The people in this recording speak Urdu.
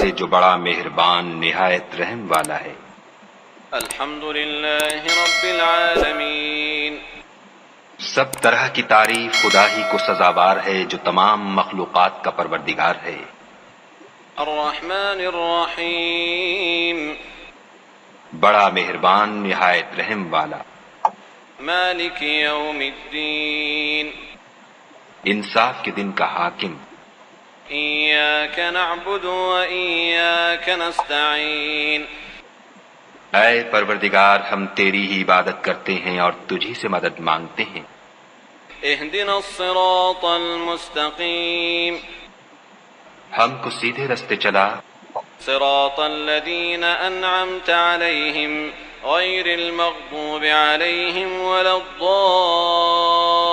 سے جو بڑا مہربان نہایت رحم والا ہے۔ الحمد للہ رب العالمین، سب طرح کی تعریف خدا ہی کو سزاوار ہے جو تمام مخلوقات کا پروردگار ہے۔ الرحمن الرحیم، بڑا مہربان نہایت رحم والا۔ مالک یوم الدین، انصاف کے دن کا حاکم۔ ایاک نعبد و ایاک نستعین، اے پروردگار ہم تیری ہی عبادت کرتے ہیں اور تجھی سے مدد مانگتے ہیں۔ اہدنا الصراط المستقیم، ہم کو سیدھے رستے چلا، صراط الذین انعمت علیہم غیر المغضوب علیہم ولا الضالین۔